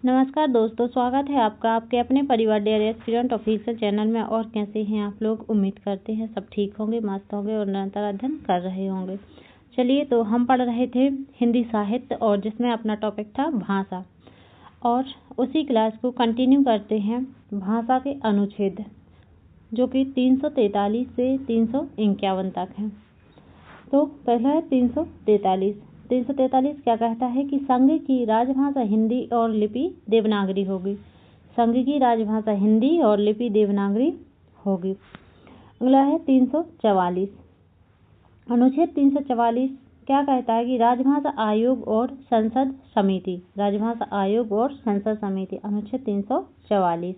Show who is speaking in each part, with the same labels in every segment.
Speaker 1: नमस्कार दोस्तों, स्वागत है आपका आपके अपने परिवार डेयर एस्पिरेंट ऑफिशियल चैनल में। और कैसे हैं आप लोग? उम्मीद करते हैं सब ठीक होंगे, मस्त होंगे और निरंतर अध्ययन कर रहे होंगे। चलिए, तो हम पढ़ रहे थे हिंदी साहित्य और जिसमें अपना टॉपिक था भाषा, और उसी क्लास को कंटिन्यू करते हैं। भाषा के अनुच्छेद जो कि 343 से 351 तक हैं। तो पहला है 343। 343 क्या कहता है कि संघ की राजभाषा हिंदी और लिपि देवनागरी होगी। संघ की राजभाषा हिंदी और लिपि देवनागरी होगी। अगला है 344। अनुच्छेद 344 क्या कहता है कि राजभाषा आयोग और संसद समिति। राजभाषा आयोग और संसद समिति, अनुच्छेद 344।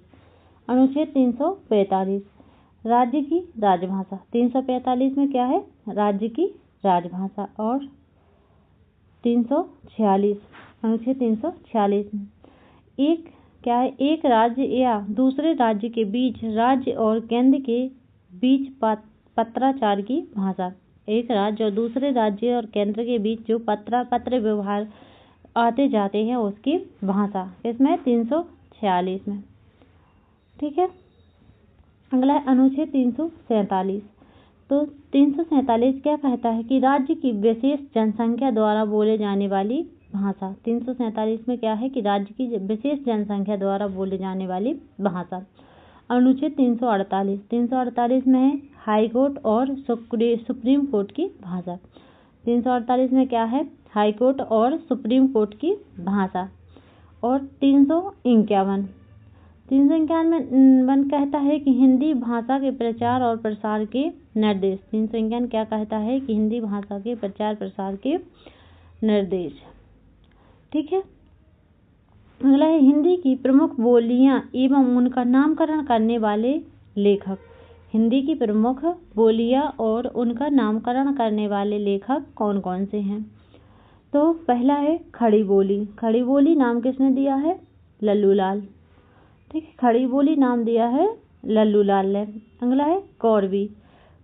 Speaker 1: अनुच्छेद 345 राज्य की राजभाषा। 345 में क्या है? राज्य की राजभाषा। और 346 अनुच्छेद 346 में एक क्या है? एक राज्य या दूसरे राज्य के बीच राज्य और केंद्र के बीच पत्राचार की भाषा। एक राज्य और दूसरे राज्य और केंद्र के बीच जो पत्र व्यवहार आते जाते हैं उसकी भाषा। इसमें 346 में। ठीक है। अगला है अनुच्छेद 347। तो 347 क्या कहता है कि राज्य की विशेष जनसंख्या द्वारा बोले जाने वाली भाषा। 347 में क्या है कि राज्य की विशेष जनसंख्या द्वारा बोले जाने वाली भाषा। अनुच्छेद 348। 348 में है हाई कोर्ट और सुप्रीम कोर्ट की भाषा। 348 में क्या है? हाई कोर्ट और सुप्रीम कोर्ट की भाषा। और 351 कहता है कि हिंदी भाषा के प्रचार और प्रसार के निर्देश। 351 क्या कहता है कि हिंदी भाषा के प्रचार प्रसार के निर्देश। ठीक है। अगला है हिंदी की प्रमुख बोलियां एवं उनका नामकरण करने वाले लेखक। हिंदी की प्रमुख बोलियां और उनका नामकरण करने वाले लेखक कौन कौन से हैं? तो पहला है खड़ी बोली। खड़ी बोली नाम किसने दिया है? लल्लू लाल। ठीक है, खड़ी बोली नाम दिया है लल्लू लाल ने। अगला है कौरवी।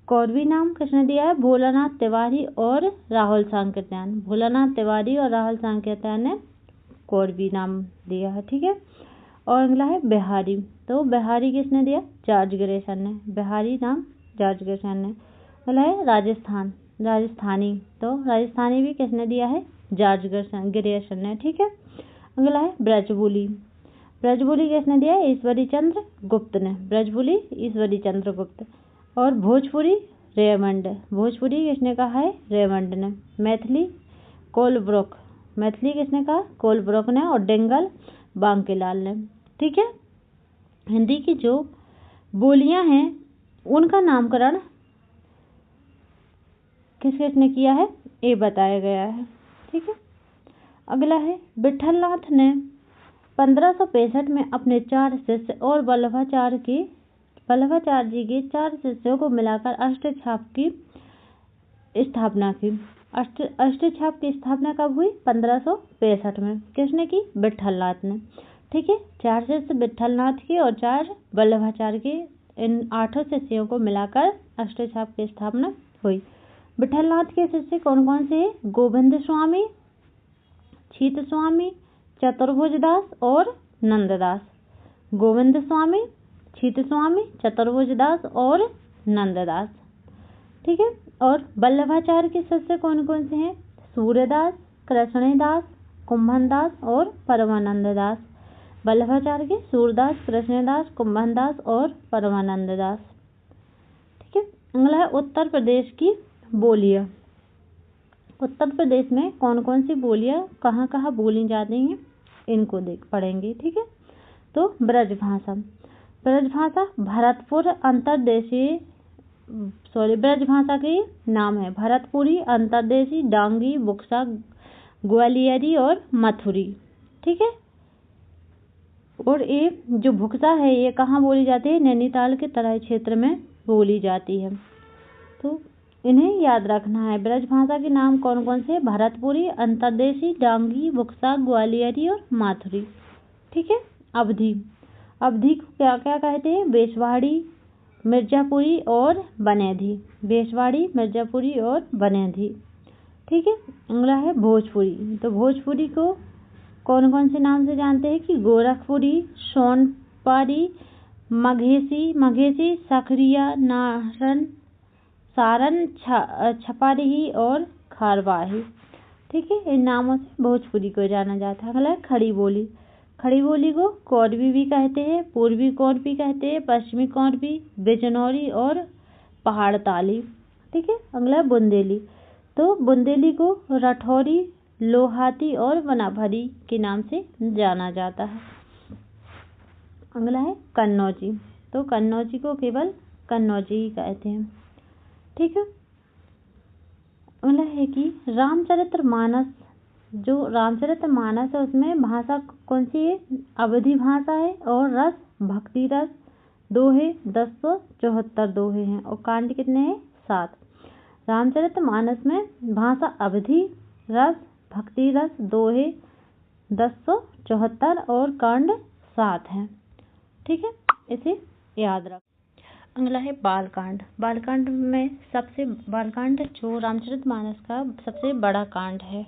Speaker 1: कौरवी नाम किसने दिया है? भोलानाथ तिवारी और राहुल सांकृत्यायन। भोलानाथ तिवारी और राहुल सांकृत्यायन ने कौरवी नाम दिया है। ठीक है। और अगला है बिहारी। तो बिहारी किसने दिया? जॉर्ज ग्रेसन ने। बिहारी नाम जॉर्ज ग्रेसन ने। अगला है राजस्थान। राजस्थानी। तो राजस्थानी भी किसने दिया है? जॉर्ज ग्रेसन ने। ठीक है। अगला है ब्रजबोली। ब्रजबोली किसने दिया है? ईश्वरी चंद्र गुप्त ने। ब्रजबोली ईश्वरी चंद्र गुप्त। और भोजपुरी रेमंड। भोजपुरी किसने कहा है? रेमंड ने। मैथिली कोलब्रुक। मैथिली किसने कहा? कोलब्रुक ने। और डेंगल बांकेलाल ने। ठीक है। हिंदी की जो बोलियां हैं उनका नामकरण किस किसने किया है ये बताया गया है। ठीक है। अगला है विठलनाथ ने 1565 में अपने 4 शिष्य और वल्लभाचार्य जी के 4 शिष्यों को मिलाकर अष्टछाप की स्थापना की। अष्टछाप की स्थापना कब हुई? 1565 में। किसने की? विठलनाथ ने। ठीक है। 4 शिष्य विठलनाथ के और 4 वल्लभाचार्य के, इन 8 शिष्यों को मिलाकर अष्टछाप की स्थापना हुई। विठलनाथ के शिष्य कौन कौन से हैं? गोविंद स्वामी, छीत स्वामी, चतुर्भुजदास और नंददास। गोविंद स्वामी, छीत स्वामी, चतुर्भुजदास और नंददास। ठीक है। और वल्लभाचार्य के शिष्य कौन कौन से हैं? सूर्यदास, कृष्णदास, कुंभनदास और परमानंददास। वल्लभाचार्य के सूरदास, कृष्णदास, कुंभनदास और परमानंददास। ठीक है। अगला है उत्तर प्रदेश की बोलियां। उत्तर प्रदेश में कौन कौन सी बोलियां कहाँ कहाँ बोली जाती हैं इनको पढ़ेंगे। ठीक है। तो ब्रजभाषा। ब्रजभाषा भरतपुर अंतर्देशीय ब्रजभाषा के नाम है भरतपुरी, अंतर्देशी, डांगी, बुक्सा, ग्वालियरी और मथुरी। ठीक है। और ये जो बुक्सा है ये कहाँ बोली जाती है? नैनीताल के तराई क्षेत्र में बोली जाती है। तो इन्हें याद रखना है। ब्रजभाषा के नाम कौन कौन से? भरतपुरी, अंतर्देशी, डांगी, बुक्सा, ग्वालियरी और माथुरी। ठीक है। अवधी। अवधी को क्या क्या कहते हैं? बेसवाड़ी, मिर्जापुरी और बनेधी। बेसवाड़ी, मिर्जापुरी और बनेधी। ठीक है। अगला है भोजपुरी। तो भोजपुरी को कौन कौन से नाम से जानते हैं कि गोरखपुरी, सोनपारी, मघेसी, सखरिया, नारन, सारन, छपारही और खारवाही। ठीक है, इन नामों से भोजपुरी को जाना जाता है। अगला है खड़ी बोली। खड़ी बोली को कौरवी भी कहते हैं, पूर्वी कौरवी कहते हैं, पश्चिमी कौरवी, बिजनौरी और पहाड़ताली। ठीक है, अगला है बुंदेली। तो बुंदेली को राठौरी, लोहाती और वनाभरी के नाम से जाना जाता है। अगला है कन्नौजी। तो कन्नौजी को केवल कन्नौजी ही कहते हैं। ठीक है, अगला है कि रामचरितमानस, जो रामचरितमानस है उसमें भाषा कौन सी है? अवधी भाषा है और रस भक्ति रस, दोहे 1074 दोहे हैं और कांड कितने हैं? 7। रामचरितमानस में भाषा अवधी, रस भक्ति रस, दोहे 1074 और कांड 7 हैं। ठीक है, इसे याद रख। अगला है बालकांड। बालकांड जो रामचरितमानस का सबसे बड़ा कांड है।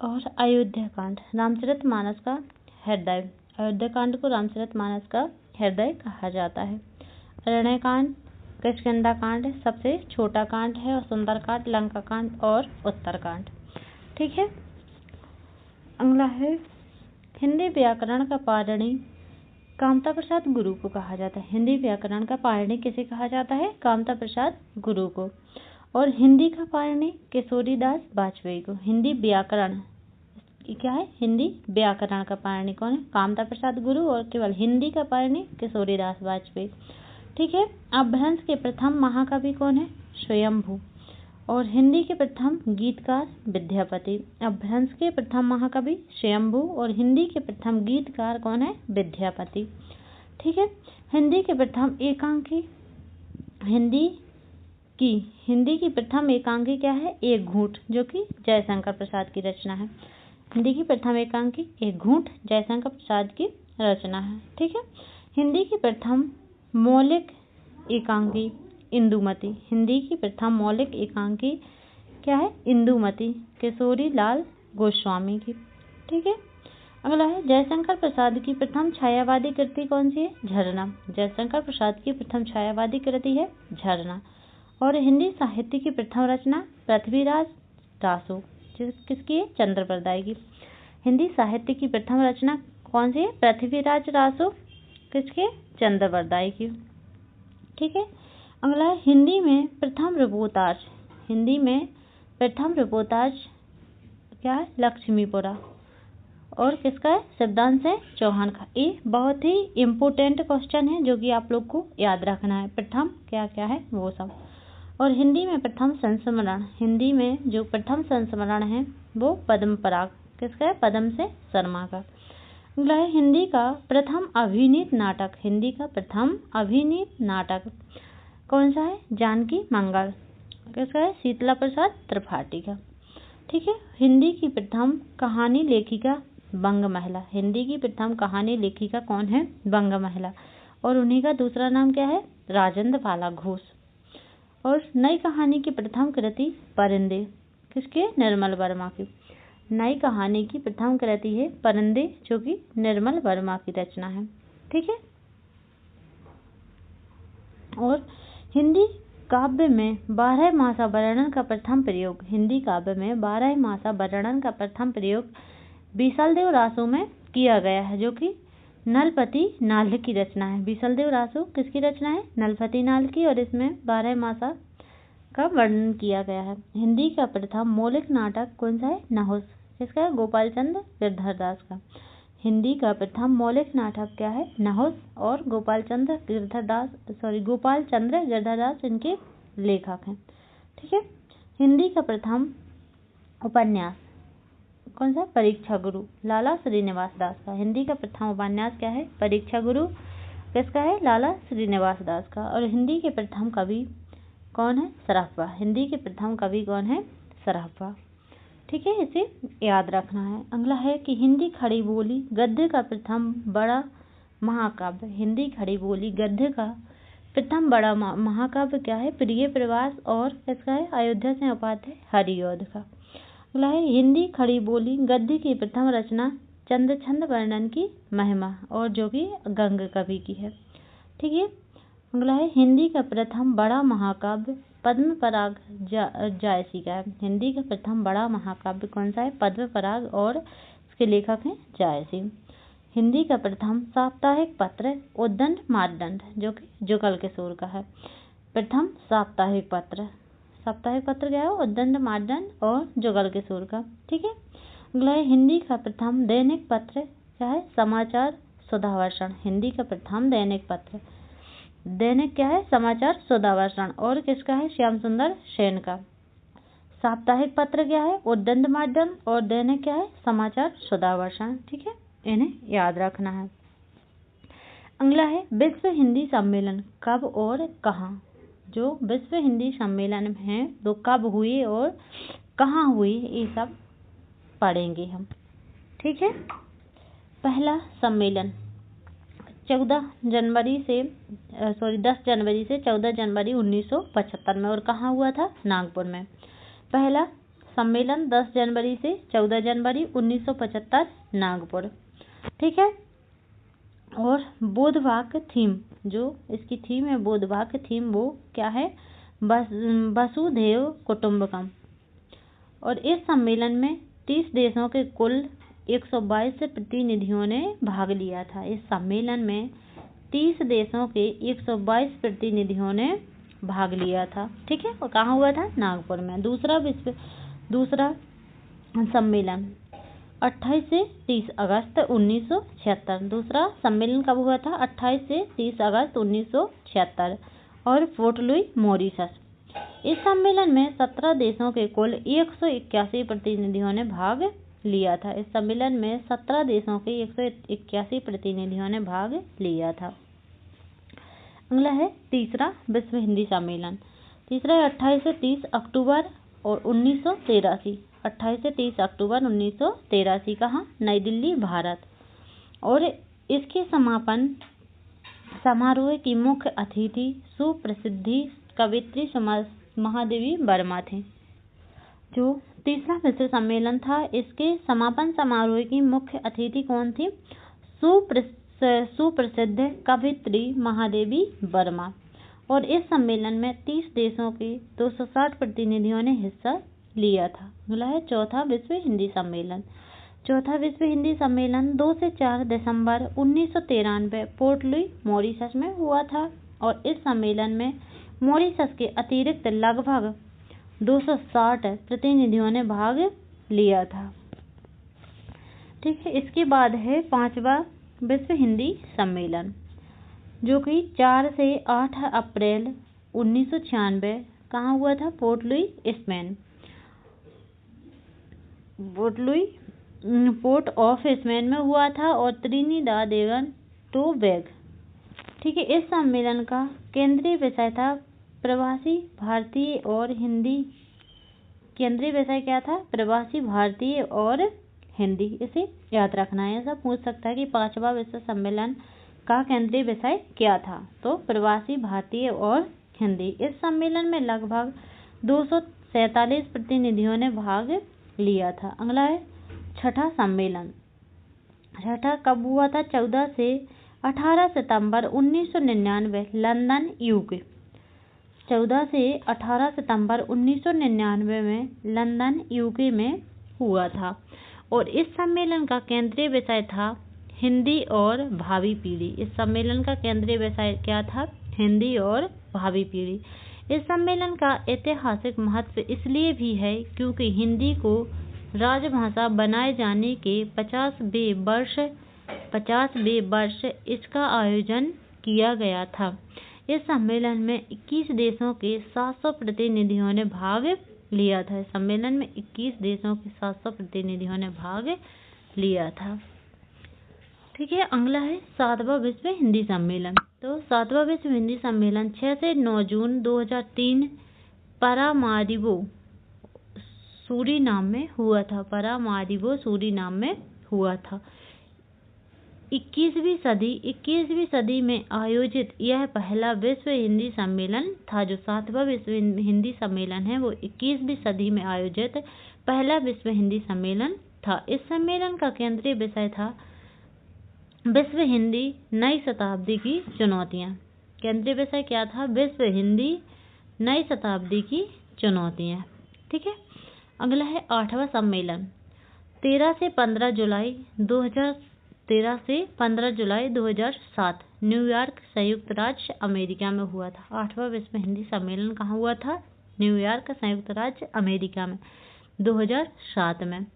Speaker 1: और अयोध्या कांड रामचरितमानस का हृदय। अयोध्या कांड को रामचरितमानस का हृदय कहा जाता है। अरण्य कांड, किष्किंधा कांड सबसे छोटा कांड है और सुंदरकांड, लंका कांड और उत्तरकांड। ठीक है, अगला है हिंदी व्याकरण का पाणिनि कामता प्रसाद गुरु को कहा जाता है। हिंदी व्याकरण का पाणिनि किसे कहा जाता है? कामता प्रसाद गुरु को। और हिंदी का पाणिनि केशोरीदास वाजपेयी को। हिंदी व्याकरण क्या है? हिंदी व्याकरण का पाणिनि कौन है? कामता प्रसाद गुरु। और केवल हिंदी का पाणिनि केशोरीदास वाजपेयी। ठीक है, अपभ्रंश के प्रथम महाकवि कौन है? स्वयंभू। और हिंदी के प्रथम गीतकार विद्यापति। अपभ्रंश के प्रथम महाकवि स्वयंभू और हिंदी के प्रथम गीतकार कौन है? विद्यापति। ठीक है, हिंदी के प्रथम एकांकी हिंदी की प्रथम एकांकी क्या है? एक घूंट, जो कि जयशंकर प्रसाद की रचना है। हिंदी की प्रथम एकांकी एक घूंट जयशंकर प्रसाद की रचना है। ठीक है, हिंदी की प्रथम मौलिक एकांकी इंदुमती। हिंदी की प्रथम मौलिक एकांकी क्या है? इंदुमती, किशोरी लाल गोस्वामी की। ठीक है, अगला है जयशंकर प्रसाद की प्रथम छायावादी कृति कौन सी है? झरना। जयशंकर प्रसाद की प्रथम छायावादी कृति है झरना। और हिंदी साहित्य की प्रथम रचना पृथ्वीराज रासो, किसकी है? चंद्रप्रदाय की। हिंदी साहित्य की प्रथम रचना कौन सी है? पृथ्वीराज रासो, किसके? चंद्रप्रदाय की। ठीक है, अगला है हिंदी में प्रथम रिपोर्टाज। हिंदी में प्रथम रिपोर्टाज क्या है? लक्ष्मीपुरा। और किसका है? सिद्धांत से चौहान का। ये बहुत ही इम्पोर्टेंट क्वेश्चन है जो कि आप लोग को याद रखना है। प्रथम क्या क्या है वो सब। और हिंदी में प्रथम संस्मरण, हिंदी में जो प्रथम संस्मरण है वो पद्म पराग, किसका है? पद्म से शर्मा का। अगला है हिंदी का प्रथम अभिनीत नाटक। हिंदी का प्रथम अभिनीत नाटक कौन सा है? जानकी मंगल, किसका है? शीतला प्रसाद त्रिपाठी का। ठीक है, हिंदी की प्रथम कहानी लेखिका बंग महिला। हिंदी की प्रथम कहानी लेखिका कौन है? बंग महिला। और उन्हीं का दूसरा नाम क्या है? राजेंद्र बाला घोष। और नई कहानी की प्रथम कृति परिंदे, किसके? निर्मल वर्मा की। नई कहानी की प्रथम कृति है परिंदे, जो कि निर्मल वर्मा की रचना है। ठीक है, और हिंदी काव्य में 12 मासा वर्णन का प्रथम प्रयोग। हिंदी काव्य में 12 मासा वर्णन का प्रथम प्रयोग बीसलदेव रासो में किया गया है, जो कि नलपति नाल की रचना है। बीसलदेव रासो किसकी रचना है? नलपति नाल की। और इसमें 12 मासा का वर्णन किया गया है। हिंदी का प्रथम मौलिक नाटक कौन सा है? नहुस, किसका है? गोपाल चंद्र गिरधरदास का। हिंदी का प्रथम मौलिक नाटक क्या है? नहुस। और गोपाल चंद्र गिरधरदास इनके लेखक हैं। ठीक है, हिंदी का प्रथम उपन्यास कौन सा? परीक्षा गुरु, लाला श्रीनिवास दास का। हिंदी का प्रथम उपन्यास क्या है? परीक्षा गुरु, किसका है? लाला श्रीनिवास दास का। और हिंदी के प्रथम कवि कौन है? सरहप्पा। हिंदी के प्रथम कवि कौन है? सरहप्पा। ठीक है, इसे याद रखना है। अगला है कि हिंदी खड़ी बोली गद्य का प्रथम बड़ा महाकाव्य। हिंदी खड़ी बोली गद्य का प्रथम बड़ा महाकाव्य क्या है? प्रिय प्रवास। और किसका है? अयोध्या से उपाध्याय हरिऔध का। अगला है हिंदी खड़ी बोली गद्य की प्रथम रचना चंद्र छंद वर्णन की महिमा, और जो कि गंग कवि की है। ठीक है। अगला है हिंदी का प्रथम बड़ा महाकाव्य पद्म पराग जायसी का है। हिंदी का प्रथम बड़ा महाकाव्य कौन सा है? पद्म पराग, और इसके लेखक हैं जायसी। हिंदी का प्रथम साप्ताहिक पत्र उद्दंड मार्दंड, जो कि जुगल किशोर का है। प्रथम साप्ताहिक पत्र क्या है? उद्दंड मार्दंड और जुगल किशोर का। ठीक है। अगला है हिंदी का प्रथम दैनिक पत्र क्या है? समाचार सुधावर्षण। हिंदी का प्रथम दैनिक पत्र दैनिक क्या है? समाचार सुधावर्षण, और किसका है? श्याम सुंदर सेन का। साप्ताहिक पत्र क्या है? उद्दंड मार्दंड, और दैनिक क्या है? समाचार सुधावर्षण। ठीक है, इन्हें याद रखना है। अगला है विश्व हिंदी सम्मेलन कब और कहाँ। जो विश्व हिंदी सम्मेलन है वो कब हुए और कहाँ हुए, ये सब पढ़ेंगे हम। ठीक है। पहला सम्मेलन 10 जनवरी से 14 जनवरी 1975 में, और कहाँ हुआ था? नागपुर में। पहला सम्मेलन 10 जनवरी से 14 जनवरी 1975 नागपुर। ठीक है। और बोधवाक्य थीम, जो इसकी थीम है बोधवाक्य थीम, वो क्या है? वसुधैव कुटुंबकम। और इस सम्मेलन में 30 देशों के कुल 122 प्रतिनिधियों ने भाग लिया था। इस सम्मेलन में 30 देशों के 122 प्रतिनिधियों ने भाग लिया था। ठीक है। और कहाँ हुआ था? नागपुर में। दूसरा सम्मेलन 28 से 30 अगस्त 1976। दूसरा सम्मेलन कब हुआ था? 28 से 30 अगस्त 1976, और पोर्ट लुई मॉरिशस। इस सम्मेलन में 17 देशों के कुल 181 प्रतिनिधियों ने भाग लिया था। इस सम्मेलन में 17 देशों के 181 प्रतिनिधियों ने भाग लिया था। अगला है तीसरा विश्व हिंदी सम्मेलन। तीसरा है 28 से 30 अक्टूबर और 1983। 28 से 30 अक्टूबर 1983 कहाँ? नई दिल्ली, भारत। और इसके समापन समारोह की मुख्य अतिथि सुप्रसिद्धि कवयित्री महादेवी वर्मा थे। जो तीसरा विश्व सम्मेलन था, इसके समापन समारोह की मुख्य अतिथि कौन थी? सुप्रसिद्ध कवयित्री महादेवी वर्मा। और इस सम्मेलन में 30 देशों के 260 प्रतिनिधियों ने हिस्सा लिया था। अगला है चौथा विश्व हिंदी सम्मेलन। चौथा विश्व हिंदी सम्मेलन 2 से 4 दिसंबर 1993 पोर्ट लुई मॉरिशस में हुआ था। और इस सम्मेलन में मॉरिशस के अतिरिक्त लगभग 260 प्रतिनिधियों ने भाग लिया था। ठीक है। इसके बाद है पांचवा विश्व हिंदी सम्मेलन, जो कि 4 से 8 अप्रैल 1996 कहाँ हुआ था? Port Louis, Spain. Port of Spain में हुआ था, और त्रिनिदाद एवं टोबैगो। ठीक है। इस सम्मेलन का केंद्रीय विषय था प्रवासी भारतीय और हिंदी। केंद्रीय विषय क्या था? प्रवासी भारतीय और हिंदी। इसे याद रखना है। ऐसा पूछ सकता है कि पांचवा विश्व सम्मेलन का केंद्रीय विषय क्या था? तो प्रवासी भारतीय और हिंदी। इस सम्मेलन में लगभग 247 प्रतिनिधियों ने भाग लिया था। अगला है छठा सम्मेलन। छठा कब हुआ था? 14 से 18 सितंबर 1999 लंदन, यूके। 14 से 18 सितंबर 1999 में लंदन, यूके में हुआ था। और इस सम्मेलन का केंद्रीय विषय था हिंदी और भावी पीढ़ी। इस सम्मेलन का केंद्रीय विषय क्या था? हिंदी और भावी पीढ़ी। इस सम्मेलन का ऐतिहासिक महत्व इसलिए भी है क्योंकि हिंदी को राजभाषा बनाए जाने के 50वें वर्ष इसका आयोजन किया गया था। इस सम्मेलन में 21 देशों के 700 प्रतिनिधियों ने भाग लिया था। इस सम्मेलन में 21 देशों के 700 प्रतिनिधियों ने भाग लिया था। ठीक है। अगला है 7वां विश्व हिंदी सम्मेलन। तो 7वां विश्व हिंदी सम्मेलन 6 से 9 जून 2003 पारामारिबो, सूरीनाम में हुआ था। पारामारिबो, सूरीनाम में हुआ था। 21वीं सदी में आयोजित यह पहला विश्व हिंदी सम्मेलन था। जो 7वां विश्व हिंदी सम्मेलन है वो 21वीं सदी में आयोजित पहला विश्व हिंदी सम्मेलन था। इस सम्मेलन का केंद्रीय विषय था विश्व हिंदी नई शताब्दी की चुनौतियाँ। केंद्रीय विषय क्या था? विश्व हिंदी नई शताब्दी की चुनौतियाँ। ठीक है। अगला है 8वां सम्मेलन 13 से 15 जुलाई 2007 न्यूयॉर्क संयुक्त राज्य अमेरिका में हुआ था। 8वां विश्व हिंदी सम्मेलन कहाँ हुआ था? न्यूयॉर्क संयुक्त राज्य अमेरिका में 2007 में।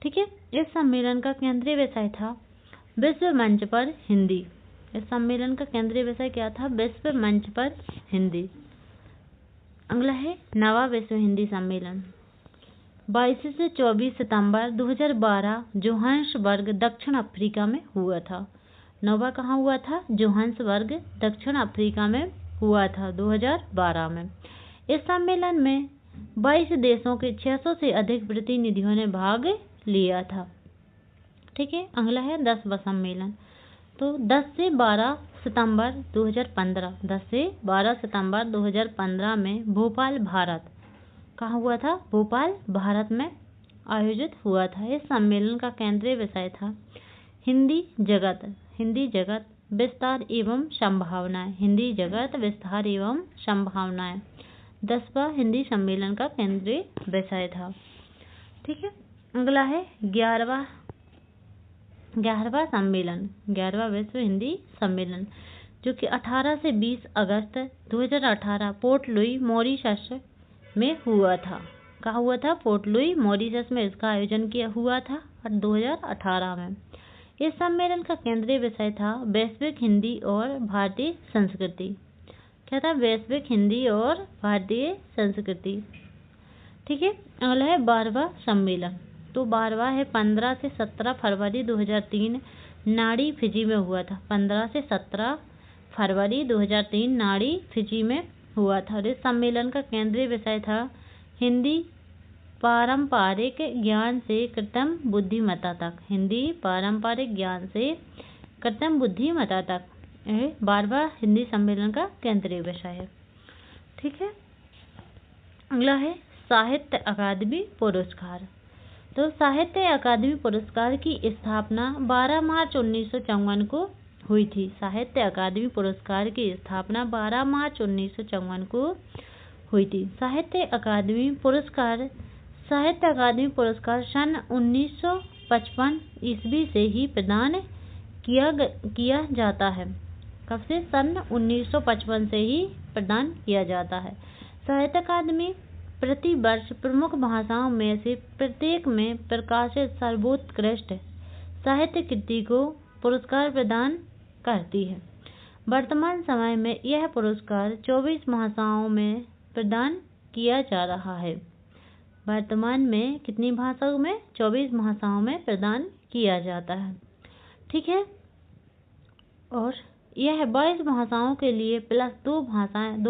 Speaker 1: ठीक है। इस सम्मेलन का केंद्रीय विषय था विश्व मंच पर हिंदी। इस सम्मेलन का केंद्रीय विषय क्या था? विश्व मंच पर हिंदी। अगला है 9वां विश्व हिंदी सम्मेलन 22 से 24 सितंबर 2012 जोहान्सबर्ग दक्षिण अफ्रीका में हुआ था। 9वां कहाँ हुआ था? जोहान्सबर्ग दक्षिण अफ्रीका में हुआ था 2012 में। इस सम्मेलन में 22 देशों के 600 से अधिक प्रतिनिधियों ने भाग लिया था। ठीक है। अगला है 10वां सम्मेलन। तो 10 से 12 सितंबर 2015 में भोपाल भारत कहाँ हुआ था? भोपाल भारत में आयोजित हुआ था। इस सम्मेलन का केंद्रीय विषय था हिंदी जगत विस्तार एवं संभावनाएं। हिंदी जगत विस्तार एवं संभावनाएं 10वां हिंदी सम्मेलन का केंद्रीय विषय था। ठीक है। अगला है 11वां सम्मेलन 11वां विश्व हिंदी सम्मेलन जो कि 18 से 20 अगस्त 2018 पोर्ट लुई मॉरिशस में हुआ था। कहाँ हुआ था? पोर्ट लुई मॉरिशस में इसका आयोजन किया हुआ था 2018 में। इस सम्मेलन का केंद्रीय विषय था वैश्विक हिंदी और भारतीय संस्कृति। क्या था? वैश्विक हिंदी और भारतीय संस्कृति। ठीक है। अगला है 12वां सम्मेलन। तो 12वां है 15 से 17 फरवरी 2003 नाड़ी फिजी में हुआ था। 15 से 17 फरवरी 2003 नाड़ी फिजी में हुआ था। और इस सम्मेलन का केंद्रीय विषय था हिंदी पारंपरिक ज्ञान से कृत्रिम बुद्धिमत्ता तक। हिंदी पारंपरिक ज्ञान से कृत्रिम बुद्धिमत्ता तक 12वां हिंदी सम्मेलन का केंद्रीय विषय है। ठीक है। अगला है साहित्य अकादमी पुरस्कार। तो साहित्य अकादमी पुरस्कार की स्थापना 12 मार्च 1954 को हुई थी। साहित्य अकादमी पुरस्कार की स्थापना 12 मार्च 1954 को हुई थी। साहित्य अकादमी पुरस्कार सन 1955 ईस्वी से ही प्रदान किया जाता है। कब से? सन 1955 से ही प्रदान किया जाता है। साहित्य अकादमी प्रति वर्ष प्रमुख भाषाओं में से प्रत्येक में प्रकाशित सर्वोत्कृष्ट साहित्य कृति को पुरस्कार प्रदान करती है। वर्तमान समय में यह पुरस्कार 24 भाषाओं में प्रदान किया जा रहा है। वर्तमान में कितनी भाषाओं में? 24 भाषाओं में प्रदान किया जाता है। ठीक है। और यह 22 भाषाओं के लिए प्लस 2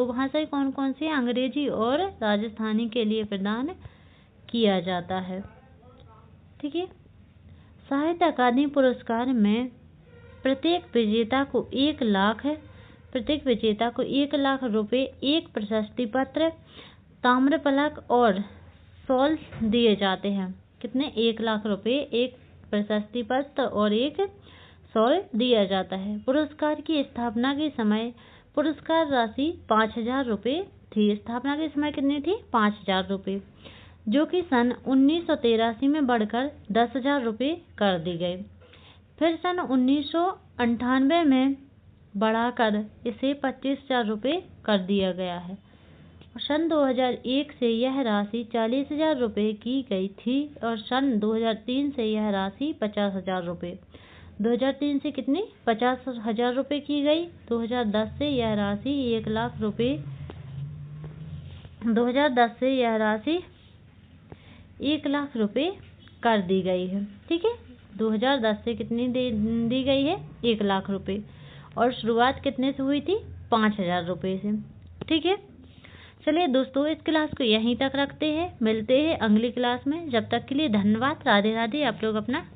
Speaker 1: भाषाएं कौन कौन सी? अंग्रेजी और राजस्थानी के लिए प्रदान किया जाता है। ठीक है। साहित्य अकादमी पुरस्कार में प्रत्येक विजेता को 1 लाख रुपए, 1 प्रशस्ति पत्र, ताम्रफलक और शॉल दिए जाते हैं। कितने? 1 लाख रुपए, 1 प्रशस्ति पत्र और 1 शॉल दिया जाता है। पुरस्कार की स्थापना के समय पुरस्कार राशि 5,000 रुपये थी। स्थापना के समय कितनी थी? 5,000 रुपये, जो कि सन 1983 में बढ़कर 10,000 रुपये कर दी गई। फिर सन 1998 में बढ़ाकर इसे 25,000 रुपये कर दिया गया है। सन 2001 से यह राशि 40,000 रुपये की गई थी और सन 2003 से यह राशि 50,000 रुपये 2003 से कितनी? 50,000 रुपये की गई। 2010 से यह राशि 1 लाख रुपये 2010 से यह राशि 1 लाख रुपये कर दी गई है। ठीक है। 2010 से कितनी दी गई है? 1 लाख रुपये। और शुरुआत कितने से हुई थी? 5,000 रुपये से। ठीक है। चलिए दोस्तों, इस क्लास को यहीं तक रखते हैं। मिलते हैं अगली क्लास में। जब तक के लिए धन्यवाद। राधे राधे। आप लोग अपना